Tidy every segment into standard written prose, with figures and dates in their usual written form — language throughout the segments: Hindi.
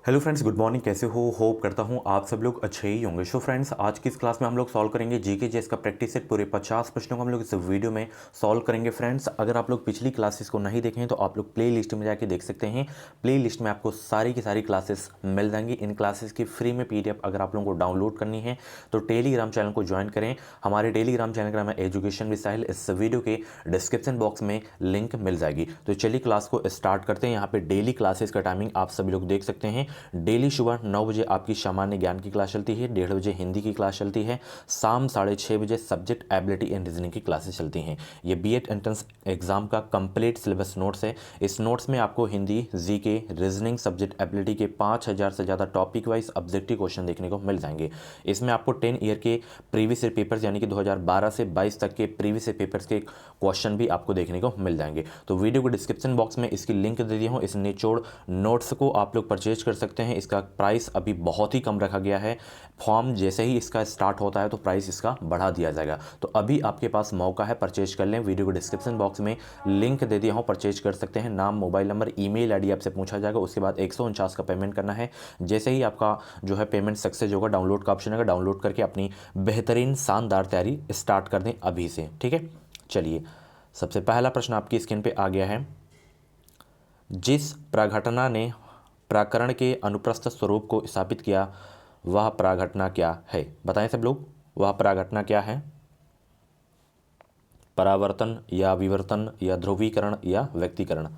Hello friends, good morning. कैसे हो? होप करता हूँ आप सब लोग अच्छे ही होंगे। सो फ्रेंड्स, आज की इस क्लास में हम लोग सॉल्व करेंगे जीके जेएस का प्रैक्टिस सेट। पूरे 50 प्रश्नों को हम लोग इस वीडियो में सॉल्व करेंगे। फ्रेंड्स, अगर आप लोग पिछली क्लासेस को नहीं देखें तो आप लोग प्ले लिस्ट में जाके देख सकते हैं। प्ले लिस्ट में आपको सारी की सारी क्लासेस मिल जाएंगी। इन क्लासेस की फ्री में पीडीएफ अगर आप लोगों को डाउनलोड करनी है तो टेलीग्राम चैनल को ज्वाइन करें। हमारे टेलीग्राम चैनल का नाम है एजुकेशन विद साहिल। इस वीडियो के डिस्क्रिप्शन बॉक्स में लिंक मिल जाएगी। तो चलिए क्लास को स्टार्ट करते हैं। यहाँ पे डेली क्लासेस का टाइमिंग आप सभी लोग देख सकते हैं। डेली सुबह 9 बजे आपकी सामान्य ज्ञान की क्लास चलती है, 1:30 बजे हिंदी की क्लास चलती है, शाम 6:30 बजे सब्जेक्ट एबिलिटी एंड रीजनिंग की क्लासेस चलती हैं। ये बीएड एंट्रेंस एग्जाम का कंप्लीट सिलेबस नोट्स है। इस नोट्स में आपको Hindi, GK, reasoning, subject ability के 5000 से ज़्यादा टॉपिक वाइज ऑब्जेक्टिव क्वेश्चन देखने को मिल जाएंगे। इसमें आपको 10 ईयर के प्रीवियस ईयर पेपर्स यानी कि 2012 से 22 तक के प्रीवियस ईयर पेपर्स के क्वेश्चन भी आपको देखने को मिल जाएंगे। तो वीडियो को डिस्क्रिप्शन बॉक्स में इसकी लिंक दे दिया हूँ। इस निचोड़ नोट्स को आप लोग परचेज कर सकते हैं। इसका प्राइस अभी बहुत ही कम रखा गया है। फॉर्म जैसे ही इसका स्टार्ट होता है तो प्राइस इसका बढ़ा दिया जाएगा। तो अभी आपके पास मौका है, परचेज कर लें। वीडियो को डिस्क्रिप्शन बॉक्स में लिंक दे दिया हूँ, परचेज कर सकते हैं। नाम, मोबाइल नंबर, ईमेल आईडी आपसे पूछा जाएगा। उसके बाद 149 का पेमेंट करना है। जैसे ही आपका जो है पेमेंट सक्सेस होगा, डाउनलोड का ऑप्शन आएगा, डाउनलोड करके अपनी बेहतरीन शानदार तैयारी स्टार्ट कर दें अभी से। ठीक है, चलिए सबसे पहला प्रश्न आपकी स्क्रीन पे आ गया है। जिस प्राघटना ने प्राकरण के अनुप्रस्थ स्वरूप को स्थापित किया वह प्राघटना क्या है? बताएं सब लोग, वह प्राघटना क्या है? परावर्तन या विवर्तन या ध्रुवीकरण या व्यक्तीकरण?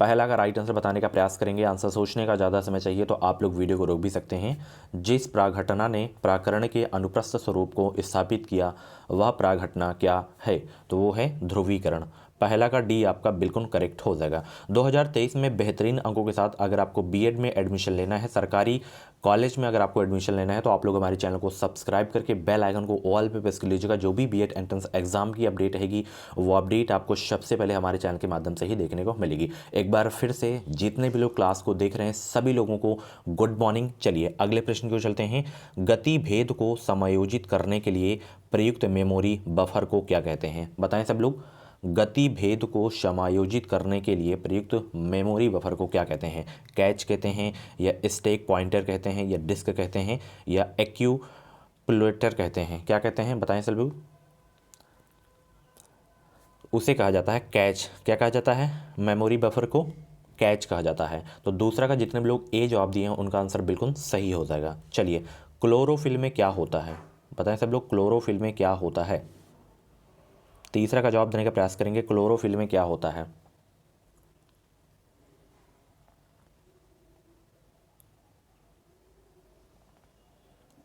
पहला का राइट आंसर बताने का प्रयास करेंगे। आंसर सोचने का ज़्यादा समय चाहिए तो आप लोग वीडियो को रोक भी सकते हैं। जिस प्राघटना ने प्राकरण के अनुप्रस्थ स्वरूप को स्थापित किया वह प्राघटना क्या है? तो वो है ध्रुवीकरण। पहला का डी आपका बिल्कुल करेक्ट हो जाएगा। 2023 में बेहतरीन अंकों के साथ अगर आपको बीएड में एडमिशन लेना है, सरकारी कॉलेज में अगर आपको एडमिशन लेना है, तो आप लोग हमारे चैनल को सब्सक्राइब करके बेल आइकन को ऑल पे प्रेस कर लीजिएगा। जो भी बीएड एंट्रेंस एग्जाम की अपडेट रहेगी वो अपडेट आपको सबसे पहले हमारे चैनल के माध्यम से ही देखने को मिलेगी। एक बार फिर से जितने भी लोग क्लास को देख रहे हैं सभी लोगों को गुड मॉर्निंग। चलिए अगले प्रश्न की ओर चलते हैं। गति भेद को समायोजित करने के लिए प्रयुक्त मेमोरी बफर को क्या कहते हैं? बताएं सब लोग, गति भेद को समायोजित करने के लिए प्रयुक्त मेमोरी बफर को क्या कहते हैं? कैच कहते हैं या स्टैक पॉइंटर कहते हैं या डिस्क कहते हैं या एक्यूमुलेटर कहते हैं? क्या कहते हैं? बताएं सब लोग। उसे कहा जाता है कैच। क्या कहा जाता है? मेमोरी बफर को कैच कहा जाता है। तो दूसरा का जितने भी लोग ए जवाब दिए हैं उनका आंसर बिल्कुल सही हो जाएगा। चलिए, क्लोरोफिल में क्या होता है? बताएं सब लोग, क्लोरोफिल में क्या होता है? तीसरा का जवाब देने का प्रयास करेंगे। क्लोरोफिल में क्या होता है?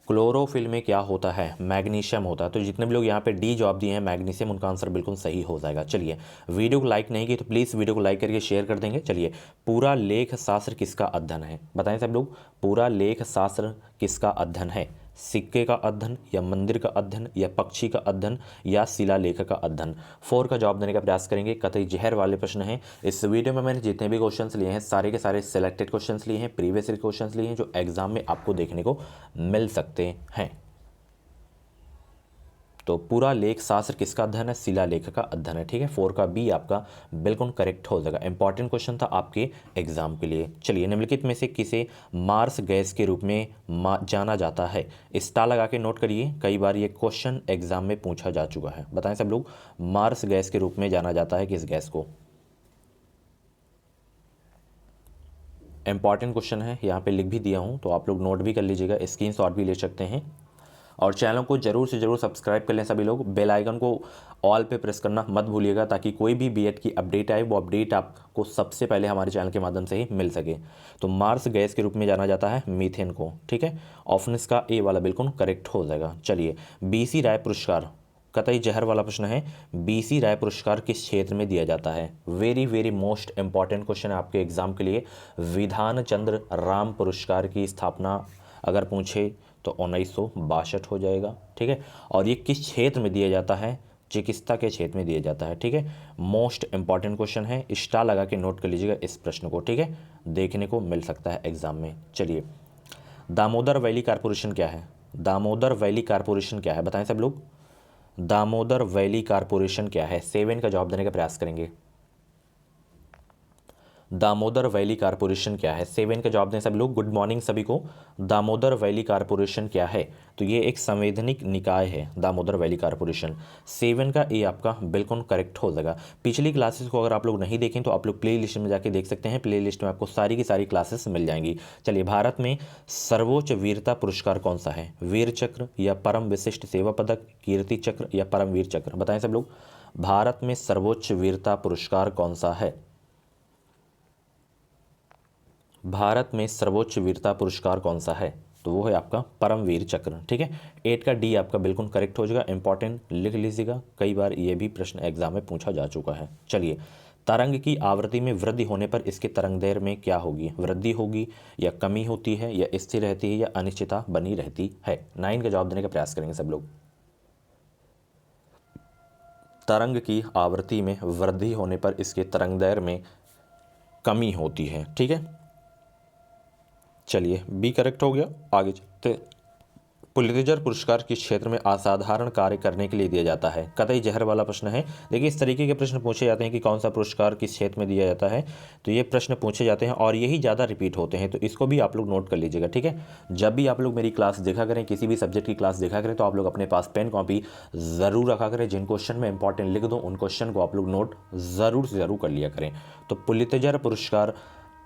क्लोरोफिल में क्या होता है? मैग्नीशियम होता है। तो जितने भी लोग यहाँ पे डी जवाब दिए हैं मैग्नीशियम, उनका आंसर बिल्कुल सही हो जाएगा। चलिए, वीडियो को लाइक नहीं की तो प्लीज़ वीडियो को लाइक करके शेयर कर देंगे। चलिए, पूरा लेख शास्त्र किसका अध्ययन है? बताएं सब लोग, पूरा लेख शास्त्र किसका अध्ययन है? सिक्के का अध्ययन या मंदिर का अध्ययन या पक्षी का अध्ययन या शिलालेख का अध्ययन? 4 का जवाब देने का प्रयास करेंगे। कतई जहर वाले प्रश्न हैं। इस वीडियो में मैंने जितने भी क्वेश्चंस लिए हैं सारे के सारे सिलेक्टेड क्वेश्चंस लिए हैं, प्रीवियस ईयर क्वेश्चंस लिए हैं जो एग्जाम में आपको देखने को मिल सकते हैं। तो पूरा लेख शास्त्र किसका अध्ययन है? शिलालेख का अध्ययन है। ठीक है, 4 का बी आपका बिल्कुल करेक्ट हो जाएगा। इंपॉर्टेंट क्वेश्चन था आपके एग्जाम के लिए। चलिए, निम्नलिखित में से किसे मार्स गैस के रूप में जाना जाता है? स्टार लगा के नोट करिए, कई बार ये क्वेश्चन एग्जाम में पूछा जा चुका है। बताएं सब लोग, मार्स गैस के रूप में जाना जाता है किस गैस को? इंपॉर्टेंट क्वेश्चन है, यहाँ पे लिख भी दिया हूँ तो आप लोग नोट भी कर लीजिएगा, स्क्रीनशॉट भी ले सकते हैं। और चैनल को जरूर से जरूर सब्सक्राइब कर लें सभी लोग। बेल आइकन को ऑल पे प्रेस करना मत भूलिएगा ताकि कोई भी बीएड की अपडेट आए वो अपडेट आपको सबसे पहले हमारे चैनल के माध्यम से ही मिल सके। तो मार्स गैस के रूप में जाना जाता है मीथेन को। ठीक है, ऑप्शन इसका ए वाला बिल्कुल करेक्ट हो जाएगा। चलिए, बीसी राय पुरस्कार, कतई जहर वाला प्रश्न है। बीसी राय पुरस्कार किस क्षेत्र में दिया जाता है? Very very most important question है आपके एग्जाम के लिए। विधान चंद्र राम पुरस्कार की स्थापना अगर पूछे तो 1962 हो जाएगा। ठीक है, और ये किस क्षेत्र में दिया जाता है? चिकित्सा के क्षेत्र में दिया जाता है। ठीक है, मोस्ट इंपॉर्टेंट क्वेश्चन है, स्टार लगा के नोट कर लीजिएगा इस प्रश्न को। ठीक है, देखने को मिल सकता है एग्जाम में। चलिए, दामोदर वैली कारपोरेशन क्या है? दामोदर वैली कारपोरेशन क्या है? बताएं सब लोग, दामोदर वैली कारपोरेशन क्या है? 7 का जवाब देने का प्रयास करेंगे। दामोदर वैली कारपोरेशन क्या है? 7 का जवाब दें सब लोग। गुड मॉर्निंग सभी को। दामोदर वैली कारपोरेशन क्या है? तो ये एक संवैधानिक निकाय है, दामोदर वैली कारपोरेशन। 7 का ए आपका बिल्कुल करेक्ट हो जाएगा। पिछली क्लासेस को अगर आप लोग नहीं देखें तो आप लोग प्ले लिस्ट में जाके देख सकते हैं, प्ले लिस्ट में आपको सारी की सारी क्लासेस मिल जाएंगी। चलिए, भारत में सर्वोच्च वीरता पुरस्कार कौन सा है? वीर चक्र या परम विशिष्ट सेवा पदक, कीर्ति चक्र या परमवीर चक्र? बताएं सब लोग, भारत में सर्वोच्च वीरता पुरस्कार कौन सा है? भारत में सर्वोच्च वीरता पुरस्कार कौन सा है? तो वो है आपका परमवीर चक्र। ठीक है, 8 का डी आपका बिल्कुल करेक्ट हो जाएगा। इंपॉर्टेंट लिख लीजिएगा, कई बार ये भी प्रश्न एग्जाम में पूछा जा चुका है। चलिए, तरंग की आवृत्ति में वृद्धि होने पर इसके तरंगदैर्घ्य में क्या होगी? वृद्धि होगी या कमी होती है या स्थिर रहती है या अनिश्चितता बनी रहती है? 9 का जवाब देने का प्रयास करेंगे सब लोग। तरंग की आवृत्ति में वृद्धि होने पर इसके तरंगदैर्घ्य में कमी होती है। ठीक है, चलिए बी करेक्ट हो गया। आगे चलते। पुलित्जर पुरस्कार किस क्षेत्र में असाधारण कार्य करने के लिए दिया जाता है? कतई जहर वाला प्रश्न है। देखिए, इस तरीके के प्रश्न पूछे जाते हैं कि कौन सा पुरस्कार किस क्षेत्र में दिया जाता है, तो ये प्रश्न पूछे जाते हैं और यही ज़्यादा रिपीट होते हैं, तो इसको भी आप लोग नोट कर लीजिएगा। ठीक है, जब भी आप लोग मेरी क्लास देखा करें, किसी भी सब्जेक्ट की क्लास देखा करें, तो आप लोग अपने पास पेन कॉपी ज़रूर रखा करें। जिन क्वेश्चन में इंपॉर्टेंट लिख दो उन क्वेश्चन को आप लोग नोट ज़रूर से ज़रूर कर लिया करें। तो पुलित्जर पुरस्कार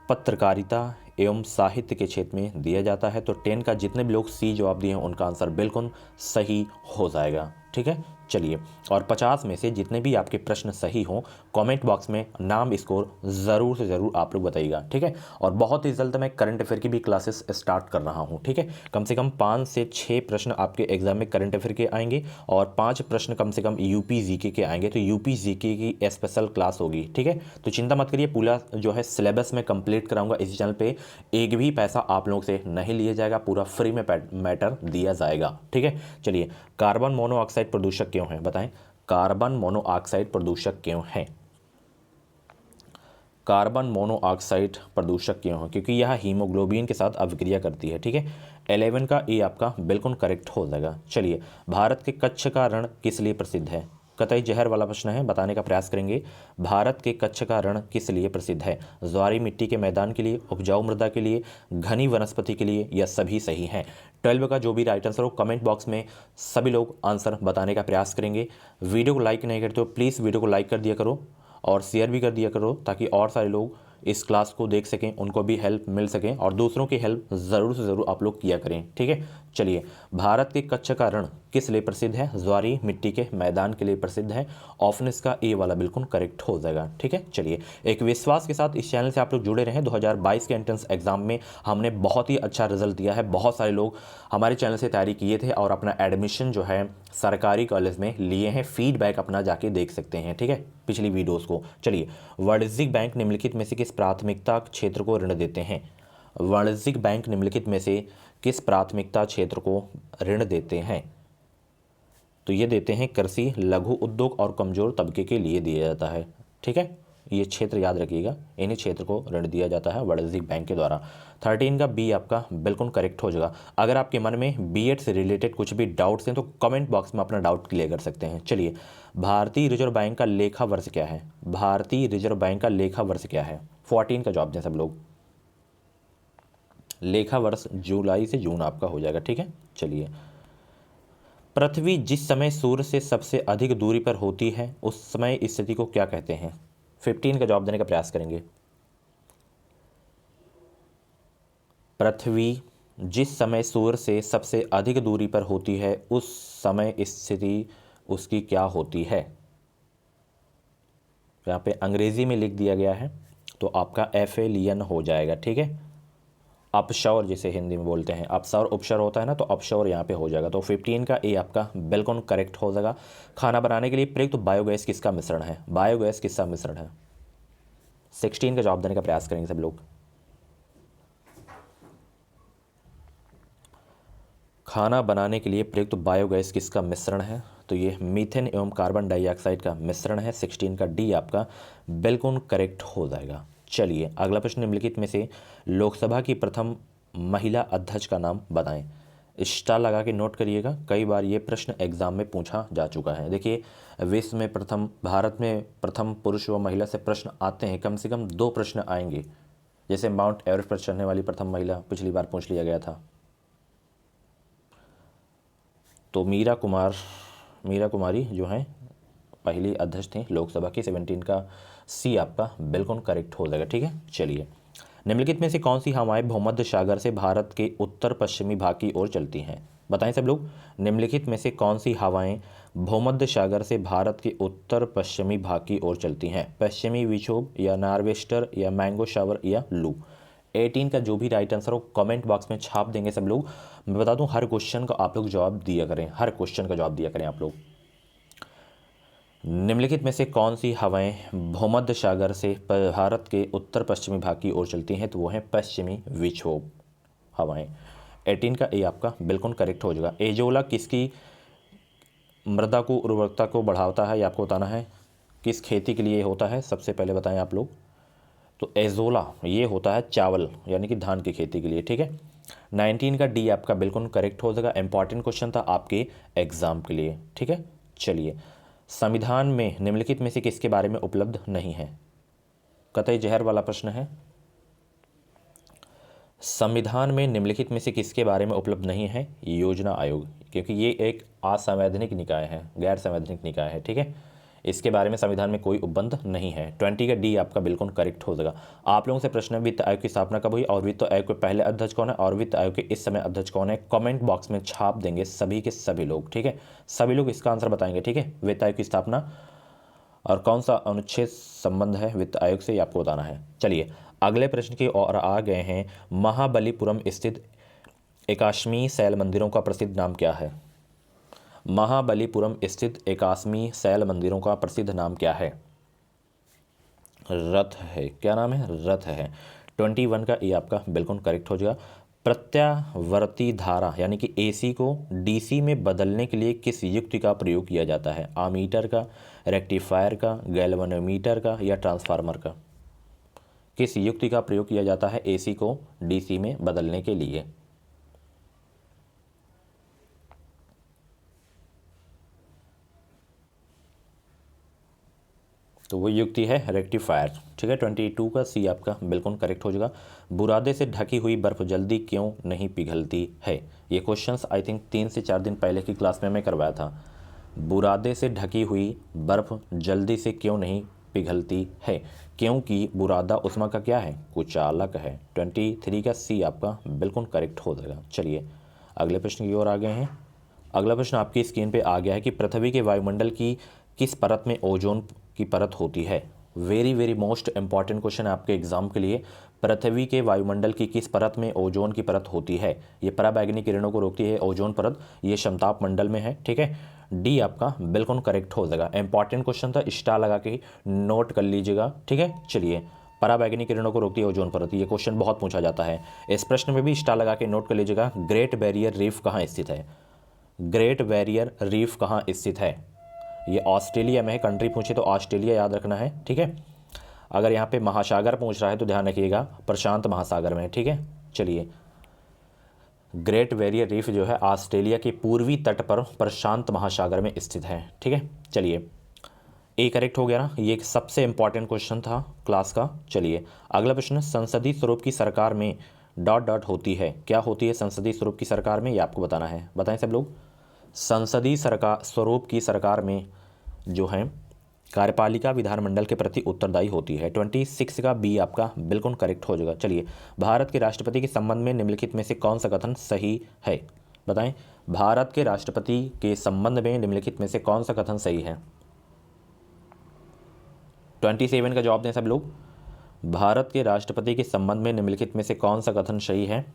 पत्रकारिता एवं साहित्य के क्षेत्र में दिया जाता है। तो 10 का जितने भी लोग सी जवाब दिए हैं उनका आंसर बिल्कुल सही हो जाएगा। ठीक है, चलिए, और 50 में से जितने भी आपके प्रश्न सही हों, कमेंट बॉक्स में नाम स्कोर ज़रूर से ज़रूर आप लोग बताइएगा। ठीक है, और बहुत ही जल्द मैं करंट अफेयर की भी क्लासेस स्टार्ट कर रहा हूँ। ठीक है, कम से कम 5 से 6 प्रश्न आपके एग्जाम में करंट अफेयर के आएंगे और 5 प्रश्न कम से कम यूपी जीके के आएंगे। तो यूपी जीके की स्पेशल क्लास होगी। ठीक है, तो चिंता मत करिए, पूरा जो है सिलेबस में कंप्लीट कराऊंगा इस चैनल पे। एक भी पैसा आप लोगों से नहीं लिया जाएगा, पूरा फ्री में मैटर दिया जाएगा। ठीक है, चलिए, कार्बन मोनोऑक्साइड प्रदूषक क्यों है? बताएं, कार्बन मोनोऑक्साइड प्रदूषक क्यों है? कार्बन मोनोऑक्साइड प्रदूषक क्यों है? क्योंकि यह हीमोग्लोबिन के साथ अभिक्रिया करती है। ठीक है, 11 का ए आपका बिल्कुल करेक्ट हो जाएगा। चलिए, भारत के कच्छ का रण किस लिए प्रसिद्ध है? कतई जहर वाला प्रश्न है, बताने का प्रयास करेंगे। भारत के कच्छ का रण किस लिए प्रसिद्ध है? ज्वारी मिट्टी के मैदान के लिए, उपजाऊ मृदा के लिए, घनी वनस्पति के लिए, या सभी सही हैं? 12 का जो भी राइट आंसर हो कमेंट बॉक्स में सभी लोग आंसर बताने का प्रयास करेंगे। वीडियो को लाइक नहीं करते हो प्लीज़ वीडियो को लाइक कर दिया करो और शेयर भी कर दिया करो, ताकि और सारे लोग इस क्लास को देख सकें, उनको भी हेल्प मिल सके और दूसरों की हेल्प ज़रूर से ज़रूर आप लोग किया करें। ठीक है, चलिए, भारत के कच्छ का रण किस लिए प्रसिद्ध है? ज्वारी मिट्टी के मैदान के लिए प्रसिद्ध है। ऑप्शन इसका ए वाला बिल्कुल करेक्ट हो जाएगा। ठीक है, चलिए, एक विश्वास के साथ इस चैनल से आप लोग जुड़े रहें। 2022 के एंट्रेंस एग्जाम में हमने बहुत ही अच्छा रिजल्ट दिया है। बहुत सारे लोग हमारे चैनल से तैयारी किए थे और अपना एडमिशन जो है सरकारी कॉलेज में लिए हैं। फीडबैक अपना जाके देख सकते हैं। ठीक है, पिछली वीडियोस को। चलिए, वाणिज्यिक बैंक निम्नलिखित में से किस प्राथमिकता क्षेत्र को ऋण देते हैं? वाणिज्यिक बैंक निम्नलिखित में से किस प्राथमिकता क्षेत्र को ऋण देते हैं? तो ये देते हैं कृषि, लघु उद्योग और कमजोर तबके के लिए दिया जाता है। ठीक है, ये क्षेत्र याद रखिएगा, इन्हीं क्षेत्र को ऋण दिया जाता है वाणिज्यिक बैंक के द्वारा। 13 का बी आपका बिल्कुल करेक्ट हो जाएगा। अगर आपके मन में बीएड से रिलेटेड कुछ भी डाउट्स हैं तो कमेंट बॉक्स में अपना डाउट क्लियर कर सकते हैं। चलिए, भारतीय रिजर्व बैंक का लेखा वर्ष क्या है? भारतीय रिजर्व बैंक का लेखा वर्ष क्या है? 14 का जवाब दें सब लोग। लेखा वर्ष जुलाई से जून आपका हो जाएगा। ठीक है, चलिए, पृथ्वी जिस समय सूर्य से सबसे अधिक दूरी पर होती है उस समय इस स्थिति को क्या कहते हैं? 15 का जवाब देने का प्रयास करेंगे। पृथ्वी जिस समय सूर्य से सबसे अधिक दूरी पर होती है उस समय स्थिति उसकी क्या होती है? यहाँ पे अंग्रेजी में लिख दिया गया है तो आपका एफेलियन हो जाएगा। ठीक है, अपशौर जिसे हिंदी में बोलते हैं, अपसौर उपशौर होता है ना, तो अपशौर यहाँ पे हो जाएगा। तो 15 का ए आपका बिल्कुल करेक्ट हो जाएगा। खाना बनाने के लिए प्रयुक्त बायोगैस किसका मिश्रण है? बायोगैस किसका मिश्रण है? 16 का जवाब देने का प्रयास करेंगे सब लोग। खाना बनाने के लिए प्रयुक्त बायोगैस किसका मिश्रण है? तो ये मीथेन एवं कार्बन डाइऑक्साइड का मिश्रण है। 16 का डी आपका बिल्कुल करेक्ट हो जाएगा। चलिए, अगला प्रश्न निम्नलिखित में से लोकसभा की प्रथम महिला अध्यक्ष का नाम बताएं। स्टार लगा के नोट करिएगा, कई बार ये प्रश्न एग्जाम में पूछा जा चुका है। देखिए विश्व में प्रथम, भारत में प्रथम पुरुष व महिला से प्रश्न आते हैं, कम से कम 2 प्रश्न आएंगे। जैसे माउंट एवरेस्ट पर चढ़ने वाली प्रथम महिला पिछली बार पूछ लिया गया था, तो मीरा कुमारी जो हैं पहली अध्यक्ष थी लोकसभा की। 17 का सी आपका बिल्कुल करेक्ट हो जाएगा। ठीक है, चलिए निम्नलिखित में से कौन सी हवाएं भूमध्य सागर से भारत के उत्तर पश्चिमी भाग की ओर चलती हैं? बताएं सब लोग, निम्नलिखित में से कौन सी हवाएं भूमध्य सागर से भारत के उत्तर पश्चिमी भाग की ओर चलती हैं? पश्चिमी विक्षोभ या नॉर्वेस्टर या मैंगो शावर या लू? 18 का जो भी राइट आंसर हो कमेंट बॉक्स में छाप देंगे सब लोग। मैं बता दूं हर क्वेश्चन का आप लोग जवाब दिया करें, हर क्वेश्चन का जवाब दिया करें आप लोग। निम्नलिखित में से कौन सी हवाएं भूमध्य सागर से भारत के उत्तर पश्चिमी भाग की ओर चलती हैं? तो वो हैं पश्चिमी विक्षोभ हवाएं। 18 का ए आपका बिल्कुल करेक्ट हो जाएगा। एजोला किसकी मृदा को उर्वरकता को बढ़ाता है, ये आपको बताना है। किस खेती के लिए होता है सबसे पहले बताएं आप लोग? तो एजोला ये होता है चावल यानी कि धान की खेती के लिए। ठीक है, 19 का डी आपका बिल्कुल करेक्ट हो जाएगा। इंपॉर्टेंट क्वेश्चन था आपके एग्जाम के लिए। ठीक है, चलिए संविधान में निम्नलिखित में से किसके बारे में उपलब्ध नहीं है? कतई जहर वाला प्रश्न है। संविधान में निम्नलिखित में से किसके बारे में उपलब्ध नहीं है? योजना आयोग, क्योंकि ये एक असंवैधानिक निकाय है, गैर संवैधानिक निकाय है। ठीक है, इसके बारे में संविधान में कोई उपबंध नहीं है। 20 का डी आपका बिल्कुल करेक्ट हो जाएगा। आप लोगों से प्रश्न है वित्त आयोग की स्थापना कब हुई और वित्त आयोग के पहले अध्यक्ष कौन है और वित्त आयोग के इस समय अध्यक्ष कौन है? कमेंट बॉक्स में छाप देंगे सभी के सभी लोग। ठीक है, सभी लोग इसका आंसर बताएंगे। ठीक है, वित्त आयोग की स्थापना और कौन सा अनुच्छेद संबंध है वित्त आयोग से, ये आपको बताना है। चलिए अगले प्रश्न की ओर आ गए हैं। महाबलीपुरम स्थित एकाश्मी शैल मंदिरों का प्रसिद्ध नाम क्या है? महाबलीपुरम स्थित एकाश्मी शैल मंदिरों का प्रसिद्ध नाम क्या है? रथ है। क्या नाम है? रथ है। 21 का ए आपका बिल्कुल करेक्ट हो जाएगा। प्रत्यावर्ती धारा यानी कि एसी को डीसी में बदलने के लिए किस युक्ति का प्रयोग किया जाता है? आमीटर का, रेक्टिफायर का, गैल्वेनोमीटर का या ट्रांसफार्मर का? किस युक्ति का प्रयोग किया जाता है एसी को डीसी में बदलने के लिए? तो वो युक्ति है रेक्टिफायर। ठीक है, 22 का सी आपका बिल्कुल करेक्ट हो जाएगा। बुरादे से ढकी हुई बर्फ जल्दी क्यों नहीं पिघलती है? ये क्वेश्चंस आई थिंक 3 से 4 दिन पहले की क्लास में मैं करवाया था। बुरादे से ढकी हुई बर्फ जल्दी से क्यों नहीं पिघलती है? क्योंकि बुरादा उष्मा का क्या है? कुचालक है। 23 का सी आपका बिल्कुल करेक्ट हो जाएगा। चलिए अगले प्रश्न की ओर आ गए हैं। अगला प्रश्न आपकी स्क्रीन पे आ गया है कि पृथ्वी के वायुमंडल की किस परत में ओजोन की परत होती है? Very very most important question है आपके एग्जाम के लिए। पृथ्वी के वायुमंडल की किस परत में ओजोन की परत होती है? ये पराबैंगनी किरणों को रोकती है ओजोन परत, ये समताप मंडल में है। ठीक है, डी आपका बिल्कुल करेक्ट हो जाएगा। इंपॉर्टेंट क्वेश्चन था, स्टार लगा के नोट कर लीजिएगा। ठीक है, चलिए पराबैंगनी किरणों को रोकती है ओजोन परत, ये क्वेश्चन बहुत पूछा जाता है। इस प्रश्न में भी स्टार लगा के नोट कर लीजिएगा। ग्रेट बैरियर रीफ कहाँ स्थित है? ग्रेट बैरियर रीफ कहाँ स्थित है? ये ऑस्ट्रेलिया में है। कंट्री पूछे तो ऑस्ट्रेलिया याद रखना है। ठीक है, अगर यहाँ पे महासागर पूछ रहा है तो ध्यान रखिएगा प्रशांत महासागर में है। ठीक है, चलिए ग्रेट बैरियर रीफ जो है ऑस्ट्रेलिया के पूर्वी तट पर प्रशांत महासागर में स्थित है। ठीक है, चलिए ए करेक्ट हो गया ना, ये एक सबसे इंपॉर्टेंट क्वेश्चन था क्लास का। चलिए अगला प्रश्न, संसदीय स्वरूप की सरकार में डॉट डॉट होती है, क्या होती है संसदीय स्वरूप की सरकार में? ये आपको बताना है। बताएं सब लोग, संसदीय सरकार स्वरूप की सरकार में जो है कार्यपालिका विधानमंडल के प्रति उत्तरदायी होती है। 26 का बी आपका बिल्कुल करेक्ट हो जाएगा। चलिए भारत के राष्ट्रपति के संबंध में निम्नलिखित में से कौन सा कथन सही है? बताएं, भारत के राष्ट्रपति के संबंध में निम्नलिखित में से कौन सा कथन सही है? 27 का जवाब दें सब लोग। भारत के राष्ट्रपति के संबंध में निम्नलिखित में से कौन सा कथन सही है?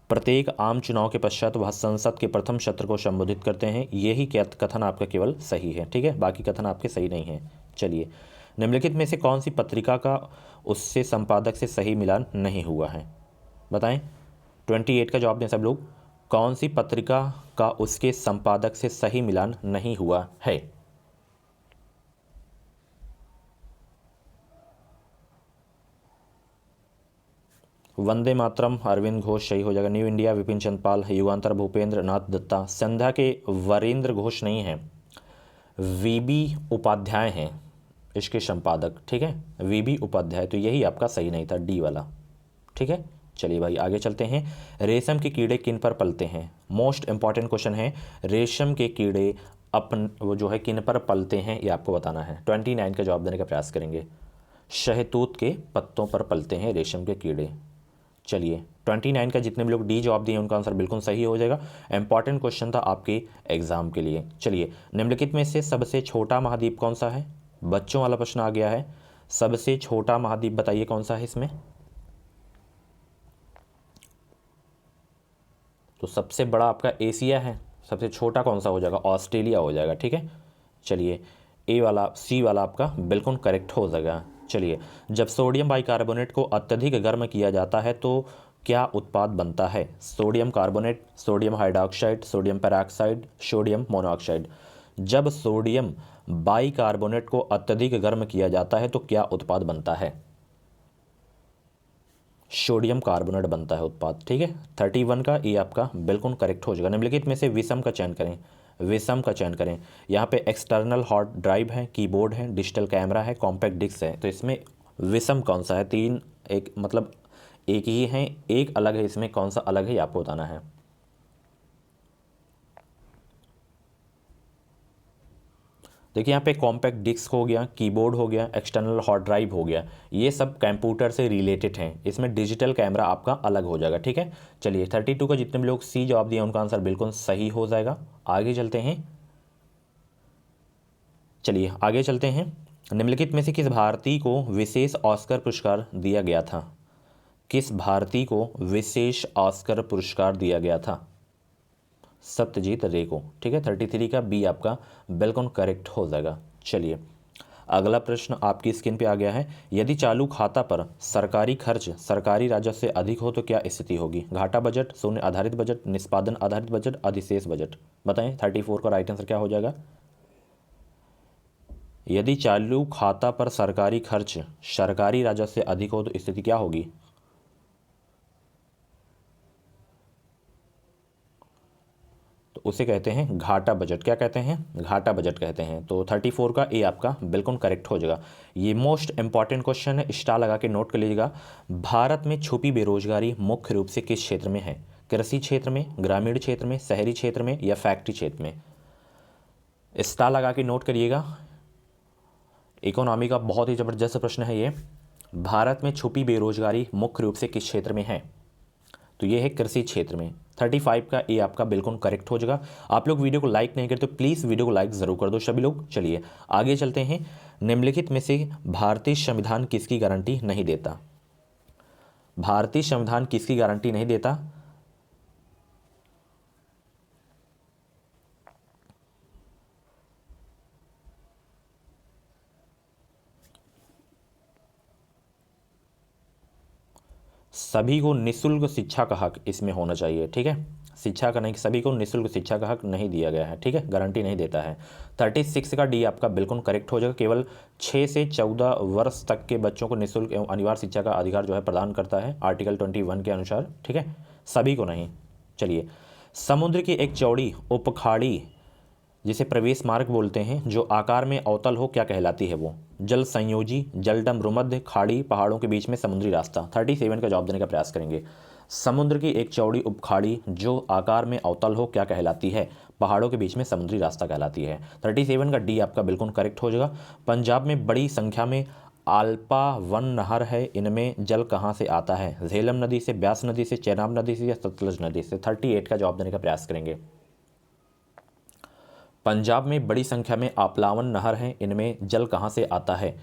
प्रत्येक आम चुनाव के पश्चात वह संसद के प्रथम सत्र को संबोधित करते हैं, यही कथन आपका केवल सही है। ठीक है, बाकी कथन आपके सही नहीं है। चलिए निम्नलिखित में से कौन सी पत्रिका का उससे संपादक से सही मिलान नहीं हुआ है? बताएं, 28 का जवाब दें सब लोग। कौन सी पत्रिका का उसके संपादक से सही मिलान नहीं हुआ है? वंदे मातरम अरविंद घोष सही हो जाएगा। न्यू इंडिया विपिन चंद्र पाल, युगांतर भूपेंद्र नाथ दत्ता। संध्या के वरेंद्र घोष नहीं हैं, वीबी उपाध्याय हैं इसके संपादक, ठीक है, वीबी उपाध्याय। तो यही आपका सही नहीं था, डी वाला, ठीक है। चलिए भाई आगे चलते हैं। रेशम के कीड़े किन पर पलते हैं? मोस्ट इंपॉर्टेंट क्वेश्चन है, रेशम के कीड़े वो जो है किन पर पलते हैं ये आपको बताना है। 29 का जवाब देने का प्रयास करेंगे। शहतूत के पत्तों पर पलते हैं रेशम के कीड़े। चलिए 29 का जितने भी लोग डी जवाब दिए उनका आंसर बिल्कुल सही हो जाएगा। इंपॉर्टेंट क्वेश्चन था आपके एग्जाम के लिए। चलिए, निम्नलिखित में से सबसे छोटा महाद्वीप कौन सा है? बच्चों वाला प्रश्न आ गया है। सबसे छोटा महाद्वीप बताइए कौन सा है इसमें? तो सबसे बड़ा आपका एशिया है, सबसे छोटा कौन सा हो जाएगा? ऑस्ट्रेलिया हो जाएगा, ठीक है। चलिए, ए वाला सी वाला आपका बिल्कुल करेक्ट हो जाएगा। चलिए, जब सोडियम बाइकार्बोनेट को अत्यधिक गर्म किया जाता है तो क्या उत्पाद बनता है? Sodium carbonate, sodium hydroxide, sodium peroxide, sodium monoxide. जब सोडियम बाइकार्बोनेट को अत्यधिक गर्म किया जाता है तो क्या उत्पाद बनता है? सोडियम कार्बोनेट बनता है उत्पाद, ठीक है। 31 का ये आपका बिल्कुल करेक्ट हो जाएगा। निम्नलिखित में से विषम का चयन करें। विषम का चयन करें। यहाँ पे एक्सटर्नल हार्ड ड्राइव है, कीबोर्ड है, डिजिटल कैमरा है, कॉम्पैक्ट डिस्क है। तो इसमें विषम कौन सा है? तीन एक मतलब एक ही है, एक अलग है, इसमें कौन सा अलग है ये आपको बताना है। देखिए यहाँ पे कॉम्पैक्ट डिस्क हो गया, कीबोर्ड हो गया, एक्सटर्नल हार्ड ड्राइव हो गया, ये सब कंप्यूटर से रिलेटेड हैं। इसमें डिजिटल कैमरा आपका अलग हो जाएगा, ठीक है। चलिए 32 का जितने भी लोग सी जवाब दिया उनका आंसर बिल्कुल सही हो जाएगा। आगे चलते हैं। चलिए आगे चलते हैं। निम्नलिखित में से किस भारतीय को विशेष ऑस्कर पुरस्कार दिया गया था? किस भारतीय को विशेष ऑस्कर पुरस्कार दिया गया था? सत्यजीत रे को, ठीक है। 33 का बी आपका बिल्कुल करेक्ट हो जाएगा। चलिए अगला प्रश्न आपकी स्क्रीन पे आ गया है। यदि चालू खाता पर सरकारी खर्च सरकारी राजस्व से अधिक हो तो क्या स्थिति होगी? घाटा बजट, शून्य आधारित बजट, निष्पादन आधारित बजट, अधिशेष बजट। बताएं 34 का राइट आंसर क्या हो जाएगा? यदि चालू खाता पर सरकारी खर्च सरकारी राजस्व से अधिक हो तो स्थिति क्या होगी? तो उसे कहते हैं घाटा बजट। क्या कहते हैं? घाटा बजट कहते हैं। तो 34 का ए आपका बिल्कुल करेक्ट हो जाएगा। ये मोस्ट इंपॉर्टेंट क्वेश्चन है, स्टार लगा के नोट कर लीजिएगा। भारत में छुपी बेरोजगारी मुख्य रूप से किस क्षेत्र में है? कृषि क्षेत्र में, ग्रामीण क्षेत्र में, शहरी क्षेत्र में या फैक्ट्री क्षेत्र में? स्टार लगा के नोट करिएगा। इकोनॉमी का बहुत ही ज़बरदस्त प्रश्न है ये। भारत में छुपी बेरोजगारी मुख्य रूप से किस क्षेत्र में है? तो ये है कृषि क्षेत्र में। 35 का ए आपका बिल्कुल करेक्ट हो जाएगा। आप लोग वीडियो को लाइक नहीं करते तो प्लीज़ वीडियो को लाइक ज़रूर कर दो सभी लोग। चलिए आगे चलते हैं। निम्नलिखित में से भारतीय संविधान किसकी गारंटी नहीं देता? भारतीय संविधान किसकी गारंटी नहीं देता? सभी को निःशुल्क शिक्षा का हक इसमें होना चाहिए, ठीक है। शिक्षा का नहीं, सभी को निःशुल्क शिक्षा का हक नहीं दिया गया है, ठीक है, गारंटी नहीं देता है। 36 का डी आपका बिल्कुल करेक्ट हो जाएगा। केवल 6 से 14 वर्ष तक के बच्चों को निःशुल्क एवं अनिवार्य शिक्षा का अधिकार जो है प्रदान करता है आर्टिकल 21 के अनुसार, ठीक है, सभी को नहीं। चलिए, समुद्र की एक चौड़ी उपखाड़ी जिसे प्रवेश मार्ग बोलते हैं जो आकार में अवतल हो क्या कहलाती है? वो जल संयोजी, जलडम, भूमध्य, खाड़ी, पहाड़ों के बीच में समुद्री रास्ता। 37 का जवाब देने का प्रयास करेंगे। समुद्र की एक चौड़ी उपखाड़ी जो आकार में अवतल हो क्या कहलाती है? पहाड़ों के बीच में समुद्री रास्ता कहलाती है। 37 का डी आपका बिल्कुल करेक्ट हो जाएगा। पंजाब में बड़ी संख्या में आल्पा वन नहर है, इनमें जल कहाँ से आता है? झेलम नदी से, ब्यास नदी से, चेनाब नदी से या सतलज नदी से? 38 का जवाब देने का प्रयास करेंगे। पंजाब में बड़ी संख्या में आप्लावन नहर हैं, इनमें जल कहाँ से आता है?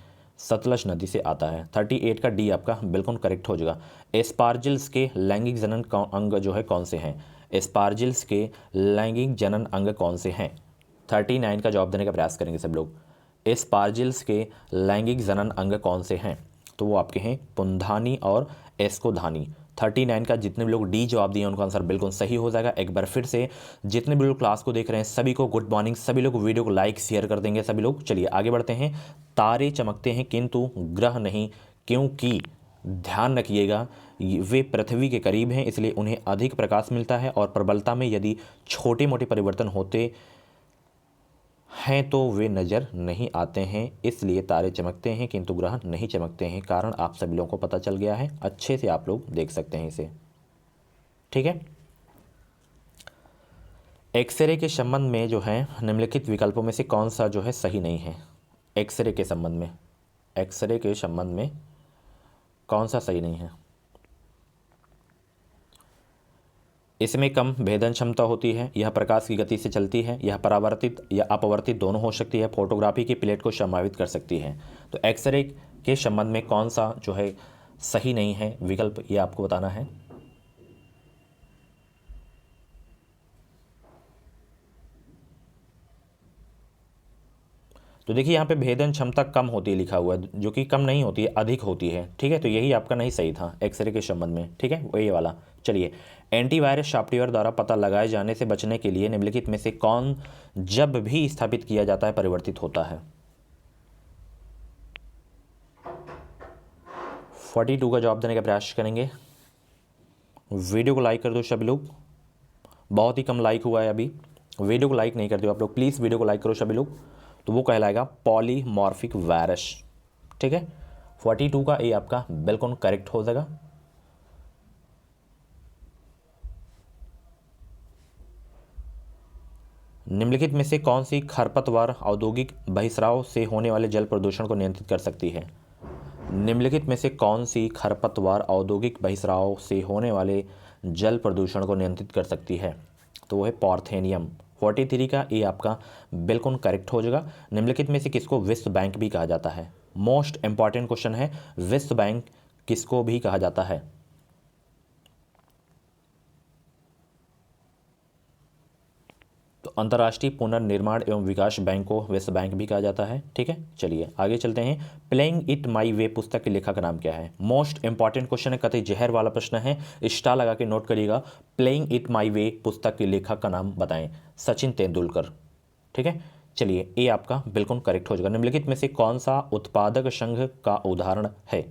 सतलज नदी से आता है। 38 का डी आपका बिल्कुल करेक्ट हो जाएगा। एस्पार्जिल्स के लैंगिक जनन अंग जो है कौन से हैं? एस्पार्जिल्स के लैंगिक जनन अंग कौन से हैं? 39 का जवाब देने का प्रयास करेंगे सब लोग। एस्पार्जिल्स के लैंगिक जनन अंग कौन से हैं? तो वो आपके हैं पुंधानी और एस्कोधानी। 39 का जितने भी लोग डी जवाब दिए उनका आंसर बिल्कुल सही हो जाएगा। एक बार फिर से जितने भी लोग क्लास को देख रहे हैं सभी को गुड मॉर्निंग। सभी लोग वीडियो को लाइक शेयर कर देंगे सभी लोग। चलिए आगे बढ़ते हैं। तारे चमकते हैं किंतु ग्रह नहीं, क्योंकि ध्यान रखिएगा वे पृथ्वी के करीब हैं, इसलिए उन्हें अधिक प्रकाश मिलता है और प्रबलता में यदि छोटे मोटे परिवर्तन होते हैं तो वे नज़र नहीं आते हैं। इसलिए तारे चमकते हैं किंतु ग्रह नहीं चमकते हैं। कारण आप सभी लोगों को पता चल गया है, अच्छे से आप लोग देख सकते हैं इसे, ठीक है। एक्सरे के संबंध में जो है निम्नलिखित विकल्पों में से कौन सा जो है सही नहीं है। एक्सरे के संबंध में, एक्सरे के संबंध में कौन सा सही नहीं है। इसमें कम भेदन क्षमता होती है, यह प्रकाश की गति से चलती है, यह परावर्तित या अपवर्तित दोनों हो सकती है, फोटोग्राफी की प्लेट को समावित कर सकती है। तो एक्सरे के संबंध में कौन सा जो है सही नहीं है विकल्प, ये आपको बताना है। तो देखिए यहाँ पे भेदन क्षमता कम होती है लिखा हुआ है, जो कि कम नहीं होती है, अधिक होती है, ठीक है। तो यही आपका नहीं सही था एक्सरे के संबंध में, ठीक है, वही वाला। चलिए, एंटीवायरस सॉफ्टवेयर द्वारा पता लगाए जाने से बचने के लिए निम्नलिखित में से कौन जब भी स्थापित किया जाता है परिवर्तित होता है। 42 का जवाब देने का प्रयास करेंगे। वीडियो को लाइक कर दो सभी लोग, बहुत ही कम लाइक हुआ है अभी, वीडियो को लाइक नहीं करते हो आप लोग, प्लीज़ वीडियो को लाइक करो सभी लोग। तो वो कहलाएगा पॉलीमॉर्फिक वायरस, ठीक है। 42 का ए आपका बिल्कुल करेक्ट हो जाएगा। निम्नलिखित में से कौन सी खरपतवार औद्योगिक बहिस्राव से होने वाले जल प्रदूषण को नियंत्रित कर सकती है। निम्नलिखित में से कौन सी खरपतवार औद्योगिक बहिस्राव से होने वाले जल प्रदूषण को नियंत्रित कर सकती है। तो वो है पार्थेनियम। 43 का ए आपका बिल्कुल करेक्ट हो जाएगा। निम्नलिखित में से किसको विश्व बैंक भी कहा जाता है। मोस्ट इंपॉर्टेंट क्वेश्चन है, विश्व बैंक किसको भी कहा जाता है। तो अंतर्राष्ट्रीय पुनर्निर्माण एवं विकास बैंक को विश्व बैंक भी कहा जाता है, ठीक है। चलिए आगे चलते हैं। प्लेइंग इट माई वे पुस्तक के लेखक का नाम क्या है। मोस्ट इंपॉर्टेंट क्वेश्चन है, कतई जहर वाला प्रश्न है, स्टार लगा के नोट करिएगा। प्लेइंग इट माई वे पुस्तक के लेखक का नाम बताएं। सचिन तेंदुलकर, ठीक है। चलिए ए आपका बिल्कुल करेक्ट हो जाएगा। निम्नलिखित में से कौन सा उत्पादक संघ का उदाहरण है।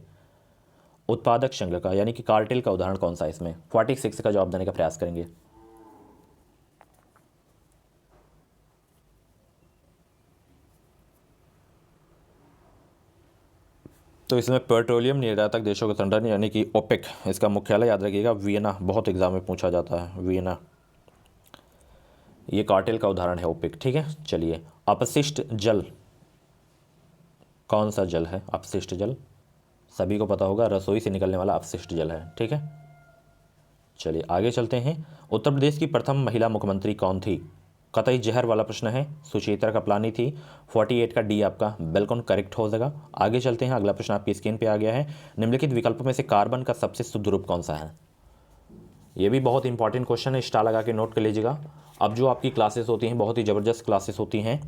उत्पादक संघ का यानी कि कार्टेल का उदाहरण कौन सा है इसमें। 46 का जवाब देने का प्रयास करेंगे। तो इसमें पेट्रोलियम निर्यातक देशों का संगठन यानी कि ओपेक, इसका मुख्यालय याद रखिएगा वियना, बहुत एग्जाम में पूछा जाता है वियना। ये कार्टेल का उदाहरण है ओपेक, ठीक है। चलिए, अपशिष्ट जल कौन सा जल है। अपशिष्ट जल सभी को पता होगा, रसोई से निकलने वाला अपशिष्ट जल है, ठीक है। चलिए आगे चलते हैं। उत्तर प्रदेश की प्रथम महिला मुख्यमंत्री कौन थी। कतई जहर वाला प्रश्न है, सुचेता कपलानी थी। 48 का डी आपका बिल्कुल करेक्ट हो जाएगा। आगे चलते हैं, अगला प्रश्न आपकी स्क्रीन पे आ गया है। निम्नलिखित विकल्पों में से कार्बन का सबसे शुद्ध रूप कौन सा है। ये भी बहुत इंपॉर्टेंट क्वेश्चन है, स्टार लगा के नोट कर लीजिएगा। अब जो आपकी क्लासेस होती हैं बहुत ही ज़बरदस्त क्लासेस होती हैं।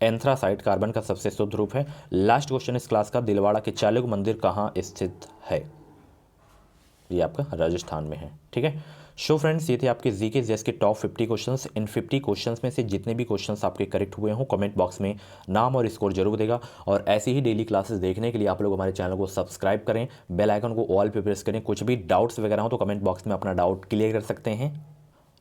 एंथ्रासाइट कार्बन का सबसे शुद्ध रूप है। लास्ट क्वेश्चन इस क्लास का, दिलवाड़ा के चालुक मंदिर कहाँ स्थित है। ये आपका राजस्थान में है, ठीक है। सो फ्रेंड्स, ये थे आपके जीके जेएस के टॉप 50 क्वेश्चंस। इन 50 क्वेश्चंस में से जितने भी क्वेश्चंस आपके करेक्ट हुए हों, कमेंट बॉक्स में नाम और स्कोर जरूर देगा। और ऐसी ही डेली क्लासेस देखने के लिए आप लोग हमारे चैनल को सब्सक्राइब करें, बेल आइकन को ऑल पे प्रेस करें। कुछ भी डाउट्स वगैरह हो तो कमेंट बॉक्स में अपना डाउट क्लियर कर सकते हैं।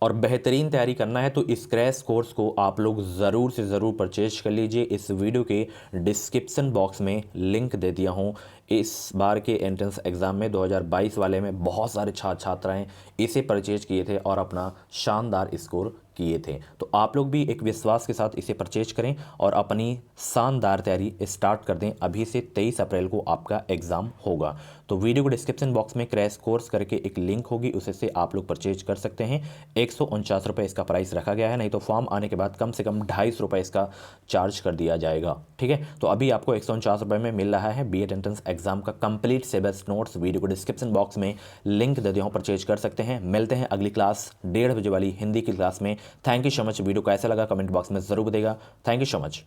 और बेहतरीन तैयारी करना है तो इस क्रैश कोर्स को आप लोग ज़रूर से ज़रूर परचेज कर लीजिए। इस वीडियो के डिस्क्रिप्शन बॉक्स में लिंक दे दिया हूँ। इस बार के एंट्रेंस एग्ज़ाम में 2022 वाले में बहुत सारे छात्राएं इसे परचेज किए थे और अपना शानदार स्कोर किए थे। तो आप लोग भी एक विश्वास के साथ इसे परचेज करें और अपनी शानदार तैयारी स्टार्ट कर दें। अभी से 23 अप्रैल को आपका एग्ज़ाम होगा। तो वीडियो को डिस्क्रिप्शन बॉक्स में क्रैश कोर्स करके एक लिंक होगी, उसे से आप लोग परचेज कर सकते हैं। 149 रुपये इसका प्राइस रखा गया है, नहीं तो फॉर्म आने के बाद कम से कम 250 रुपये इसका चार्ज कर दिया जाएगा, ठीक है। तो अभी आपको 149 रुपये में मिल रहा है बीएड एंट्रेंस एग्जाम का कंप्लीट सिलेबस नोट्स। वीडियो को डिस्क्रिप्शन बॉक्स में लिंक दे दिया हूँ, परचेज कर सकते हैं। मिलते हैं अगली क्लास 1:30 बजे वाली हिंदी की क्लास में। Thank you so much. Video कैसा लगा कमेंट बॉक्स में ज़रूर देगा। Thank you so much.